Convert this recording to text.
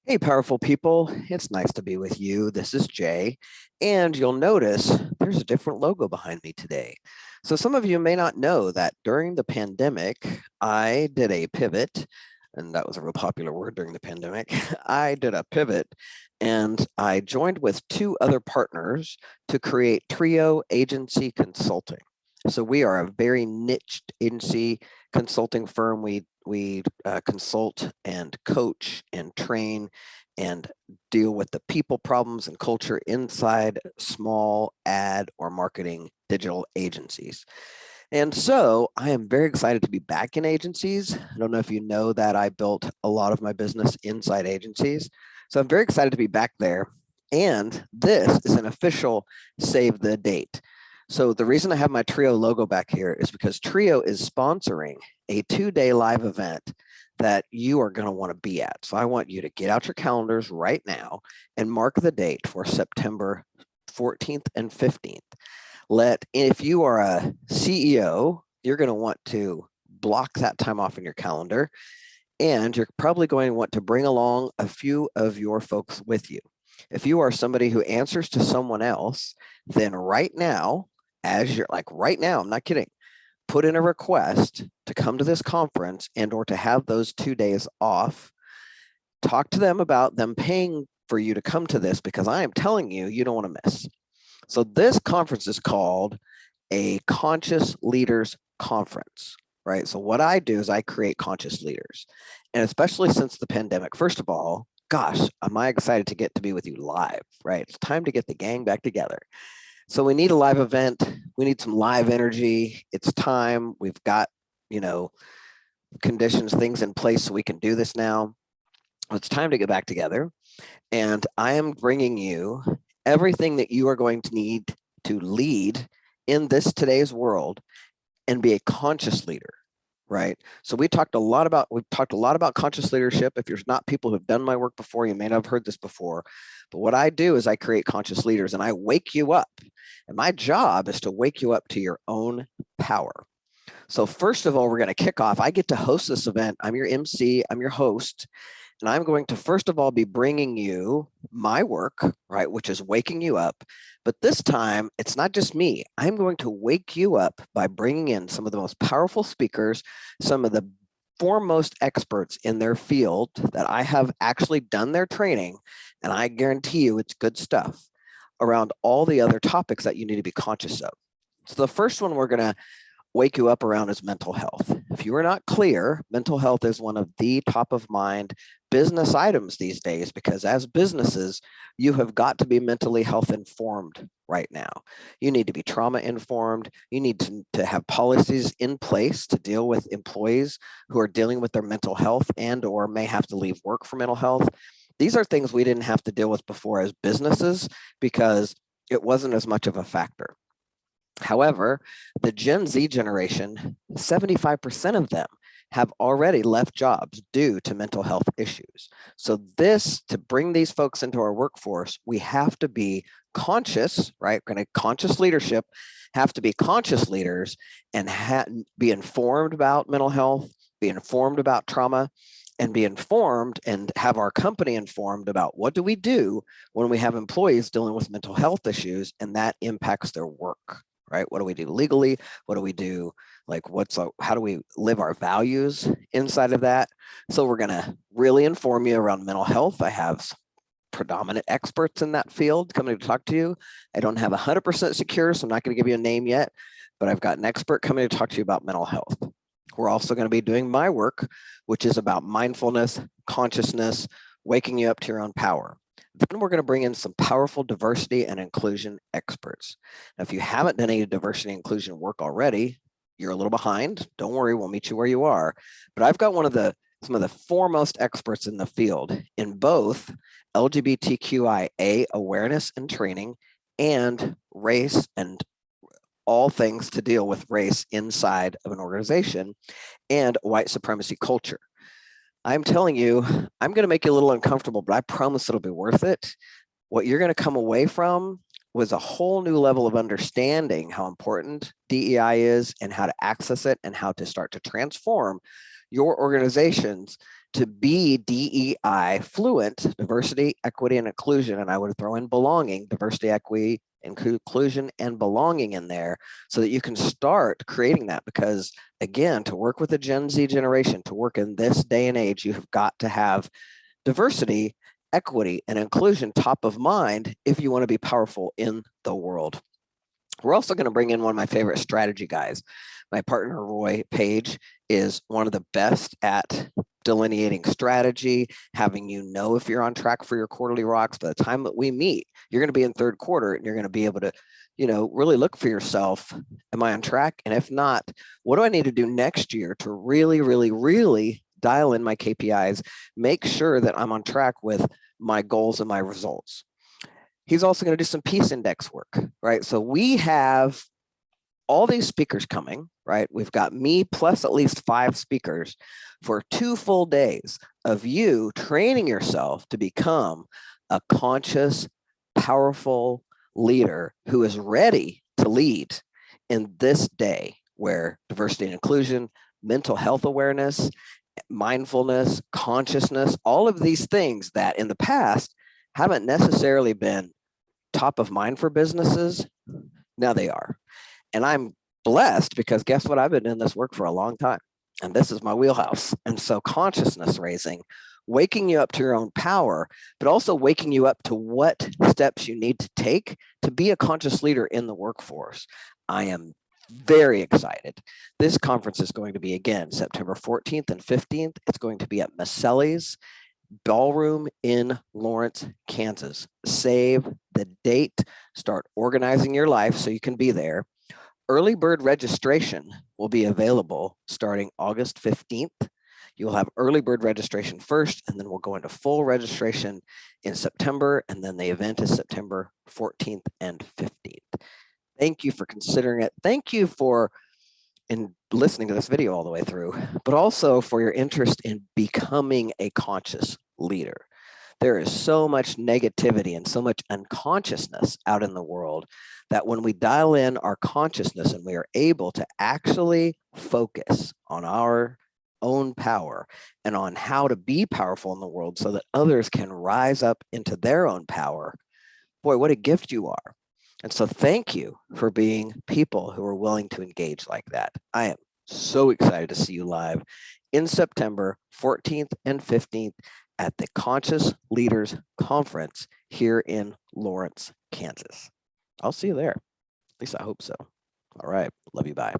Hey, powerful people. It's nice to be with you. This is Jay, and you'll notice there's a different logo behind me today. So, some of you may not know that during the pandemic, I did a pivot, and that was a real popular word during the pandemic. I did a pivot and I joined with two other partners to create Trio Agency Consulting. So, we are a very niched agency consulting firm. We consult and coach and train and deal with the people problems and culture inside small ad or marketing digital agencies. And so I am very excited to be back in agencies. I don't know if you know that I built a lot of my business inside agencies. So I'm very excited to be back there. And this is an official save the date. So the reason I have my Trio logo back here is because Trio is sponsoring a 2-day live event that you are going to want to be at. So I want you to get out your calendars right now and mark the date for September 14th and 15th. If you are a CEO, you're going to want to block that time off in your calendar, and you're probably going to want to bring along a few of your folks with you. If you are somebody who answers to someone else, then right now, right now, I'm not kidding, put in a request to come to this conference and or to have those 2 days off. Talk to them about them paying for you to come to this, because I am telling you, you don't want to miss. So this conference is called a Conscious Leaders Conference, right? So what I do is I create conscious leaders. And especially since the pandemic, first of all, gosh, am I excited to get to be with you live, right? It's time to get the gang back together. So we need a live event. We need some live energy. It's time. We've got, you know, conditions, things in place so we can do this now. It's time to get back together. And I am bringing you everything that you are going to need to lead in this today's world and be a conscious leader, right? So we've talked a lot about conscious leadership. If you're not people who've done my work before, you may not have heard this before. But what I do is I create conscious leaders and I wake you up. And my job is to wake you up to your own power. So first of all, we're going to kick off. I get to host this event. I'm your MC, I'm your host. And I'm going to, first of all, be bringing you my work, right, which is waking you up. But this time, it's not just me. I'm going to wake you up by bringing in some of the most powerful speakers, some of the foremost experts in their field that I have actually done their training. And I guarantee you it's good stuff around all the other topics that you need to be conscious of. So the first one we're going to wake you up around is mental health. If you are not clear, mental health is one of the top of mind business items these days, because as businesses, you have got to be mentally health informed right now. You need to be trauma informed. You need to have policies in place to deal with employees who are dealing with their mental health and or may have to leave work for mental health. These are things we didn't have to deal with before as businesses because it wasn't as much of a factor. However, the Gen Z generation, 75% of them have already left jobs due to mental health issues. So to bring these folks into our workforce, we have to be conscious, right? We're going to conscious leadership, have to be conscious leaders and be informed about mental health, be informed about trauma, and be informed and have our company informed about what do we do when we have employees dealing with mental health issues and that impacts their work. Right? What do we do legally? What do we do? How do we live our values inside of that? So we're going to really inform you around mental health. I have predominant experts in that field coming to talk to you. I don't have 100% secure, so I'm not going to give you a name yet, but I've got an expert coming to talk to you about mental health. We're also going to be doing my work, which is about mindfulness, consciousness, waking you up to your own power. Then we're going to bring in some powerful diversity and inclusion experts. Now, if you haven't done any diversity and inclusion work already, you're a little behind. Don't worry, we'll meet you where you are. But I've got some of the foremost experts in the field in both LGBTQIA awareness and training and race and all things to deal with race inside of an organization and white supremacy culture. I'm telling you, I'm going to make you a little uncomfortable, but I promise it'll be worth it. What you're going to come away from was a whole new level of understanding how important DEI is and how to access it and how to start to transform your organizations to be DEI fluent, diversity, equity, and inclusion. And I would throw in belonging, diversity, equity, inclusion, and belonging in there so that you can start creating that. Because again, to work with the Gen Z generation, to work in this day and age, you have got to have diversity, equity, and inclusion top of mind if you want to be powerful in the world. We're also going to bring in one of my favorite strategy guys. My partner, Roy Page, is one of the best at delineating strategy, having you know if you're on track for your quarterly rocks. By the time that we meet, you're going to be in third quarter and you're going to be able to, really look for yourself. Am I on track? And if not, what do I need to do next year to really, really, really dial in my KPIs, make sure that I'm on track with my goals and my results? He's also going to do some peace index work, right? So we have all these speakers coming, right? We've got me plus at least 5 speakers for 2 full days of you training yourself to become a conscious, powerful leader who is ready to lead in this day where diversity and inclusion, mental health awareness, mindfulness, consciousness, all of these things that in the past haven't necessarily been top of mind for businesses, now they are. And I'm blessed because guess what? I've been in this work for a long time and this is my wheelhouse. And so consciousness raising, waking you up to your own power, but also waking you up to what steps you need to take to be a conscious leader in the workforce. I am very excited. This conference is going to be, again, September 14th and 15th. It's going to be at Maselli's Ballroom in Lawrence, Kansas. Save the date, start organizing your life so you can be there. Early bird registration will be available starting August 15th. You'll have early bird registration first, and then we'll go into full registration in September, and then the event is September 14th and 15th. Thank you for considering it. Thank you for listening to this video all the way through, but also for your interest in becoming a conscious leader. There is so much negativity and so much unconsciousness out in the world that when we dial in our consciousness and we are able to actually focus on our own power and on how to be powerful in the world so that others can rise up into their own power, boy, what a gift you are. And so thank you for being people who are willing to engage like that. I am so excited to see you live in September 14th and 15th at the Conscious Leaders Conference here in Lawrence, Kansas. I'll see you there. At least I hope so. All right. Love you. Bye.